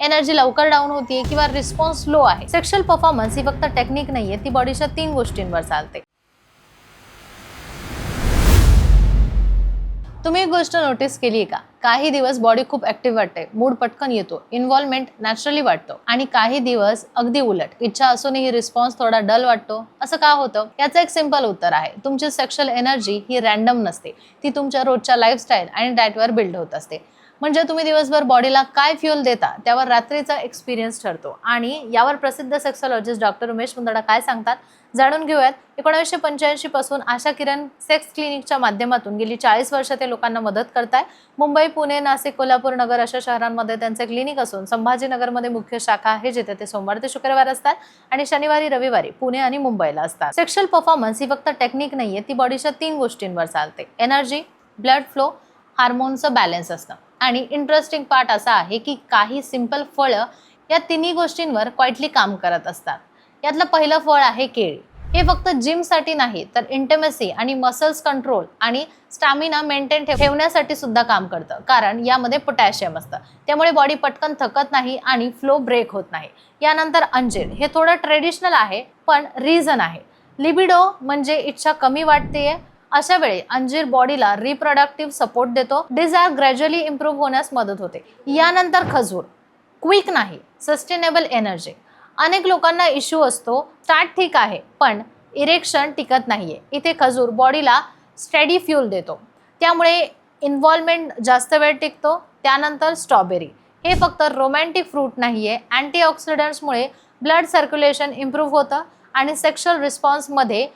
Energy लवकर down होतीये किंवा रिस्पॉन्स लो आहे। सेक्शुअल परफॉर्मन्स ही फक्त टेक्निक नाहीये, ती बॉडीच्या 3 गोष्टींवर चालते। तुम्ही एक गोष्ट नोटीस केली का? काही दिवस बॉडी खूप ऍक्टिव्ह वाटते, मूड पटकन येतो, इन्व्हॉल्वमेंट नॅचरली वाटतो आणि काही दिवस अगदी उलट, इच्छा असूनही रिस्पॉन्स थोडा डल वाटतो। असं का होतं? याचं एक सिंपल उत्तर आहे, तुमची सेक्शुअल एनर्जी ही रॅन्डम नसते, ती तुमच्या रोजच्या लाईफस्टाईल आणि डाएटवर बिल्ड होत असते। म्हणजे तुम्ही दिवसभर बॉडीला काय फ्युअल देता त्यावर रात्रीचा एक्सपिरियन्स ठरतो। आणि यावर प्रसिद्ध सेक्सॉलॉजिस्ट डॉक्टर उमेश मुंदडा काय सांगतात जाणून घेऊयात। 1985 पासून आशा किरण सेक्स क्लिनिकच्या माध्यमातून गेली 40 वर्ष ते लोकांना मदत करताय। मुंबई, पुणे, नाशिक, कोल्हापूर, नगर अशा शहरांमध्ये त्यांचे क्लिनिक असून संभाजीनगरमध्ये मुख्य शाखा आहे, जिथे ते सोमवार ते शुक्रवार असतात आणि शनिवारी रविवारी पुणे आणि मुंबईला असतात। सेक्शुअल परफॉर्मन्स ही फक्त टेक्निक नाहीये, ती बॉडीच्या 3 गोष्टींवर चालते। एनर्जी, ब्लड फ्लो, हार्मोनचं बॅलन्स असतं। आणि इंटरेस्टिंग पार्ट असा आहे की काही सिंपल फळं या तिन्ही गोष्टींवर क्वाइटली काम करत असतात। यातलं पहिलं फळ आहे केळी। हे फक्त जिमसाठी नाही तर इंटिमेसी आणि मसल्स कंट्रोल आणि स्टॅमिना मेंटेन ठेवण्यासाठी सुद्धा काम करतं, कारण यामध्ये पोटॅशियम असतं, त्यामुळे बॉडी पटकन थकत नाही आणि फ्लो ब्रेक होत नाही। यानंतर अंजीर, हे थोडं ट्रेडिशनल आहे पण रिझन आहे। लिबिडो म्हणजे इच्छा कमी वाटतेय, अशा वेळी अंजीर बॉडीला रिप्रोडक्टिव्ह सपोर्ट देतो, डिझायर ग्रॅज्युअली इम्प्रूव्ह होण्यास मदत होते। यानंतर खजूर, क्विक नाही, सस्टेनेबल एनर्जी। अनेक लोकांना इश्यू असतो, स्टार्ट ठीक आहे पण इरेक्शन टिकत नाहीये, इथे खजूर बॉडीला स्टेडी फ्यूल देतो, त्यामुळे इन्व्हॉल्वमेंट जास्त वेळ टिकतो। त्यानंतर स्ट्रॉबेरी, हे फक्त रोमॅन्टिक फ्रूट नाहीये, अँटीऑक्सिडंट्समुळे ब्लड सर्क्युलेशन इम्प्रूव्ह होतं आणि सेक्शुअल रिस्पॉन्समध्ये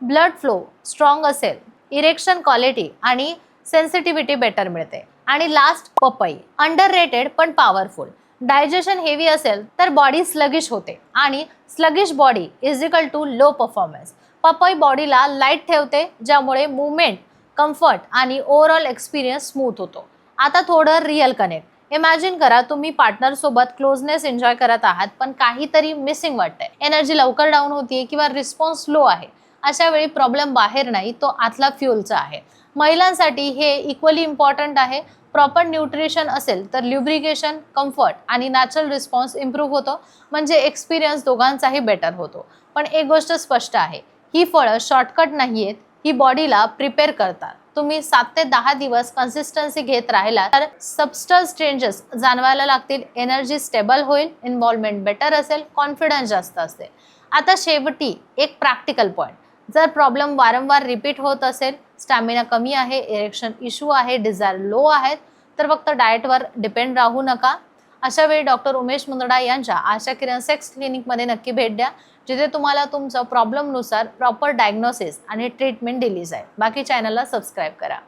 ब्लड फ्लो स्ट्रॉंग असेल, इरेक्शन क्वालिटी आणि सेन्सिटिव्हिटी बेटर मिळते। आणि लास्ट पपई, अंडररेटेड पण पॉवरफुल। डायजेशन हेवी असेल तर बॉडी स्लगिश होते आणि sluggish body is equal to low performance. पपई बॉडीला लाईट ठेवते, ज्यामुळे मूवमेंट, कम्फर्ट आणि ओव्हरऑल एक्सपिरियन्स स्मूथ होतो। आता थोडं रिअल कनेक्ट इमॅजिन करा, तुम्ही पार्टनर सोबत क्लोजनेस एन्जॉय करत आहात पण काहीतरी मिसिंग वाटतंय, एनर्जी लवकर डाऊन होतीये किंवा रिस्पॉन्स लो आहे। अशा वेळी प्रॉब्लेम बाहेर नाही, तो आतला फ्युअलचा आहे। महिलांसाठी हे इक्वली इम्पॉर्टंट आहे। प्रॉपर न्यूट्रिशन असेल तर ल्युब्रिकेशन, कम्फर्ट आणि नॅचरल रिस्पॉन्स इम्प्रूव्ह होतो, म्हणजे एक्सपिरियन्स दोघांचाही बेटर होतो। पण एक गोष्ट स्पष्ट आहे, ही फळं शॉर्टकट नाहीयेत, ही बॉडीला प्रिपेअर करतात। तुम्ही 7 ते 10 दिवस कन्सिस्टन्सी घेत राहिला तर सबस्टन्स चेंजेस जाणवायला लागतील, एनर्जी स्टेबल होईल, इन्व्हॉल्वमेंट बेटर असेल, कॉन्फिडन्स जास्त असेल। आता शेवटी एक प्रॅक्टिकल पॉईंट, जर प्रॉब्लेम वारंवार रिपीट होत असेल, स्टॅमिना कमी आहे, इरेक्शन इश्यू आहे, डिझायर लो आहेत, तर फक्त डाएटवर डिपेंड राहू नका। अशा वेळी डॉक्टर उमेश मुंदडा यांच्या आशा किरण सेक्स क्लिनिकमध्ये नक्की भेट द्या, जिथे तुम्हाला तुमच्या प्रॉब्लेमनुसार प्रॉपर डायग्नोसिस आणि ट्रीटमेंट दिली जाईल। बाकी चॅनलला सबस्क्राईब करा।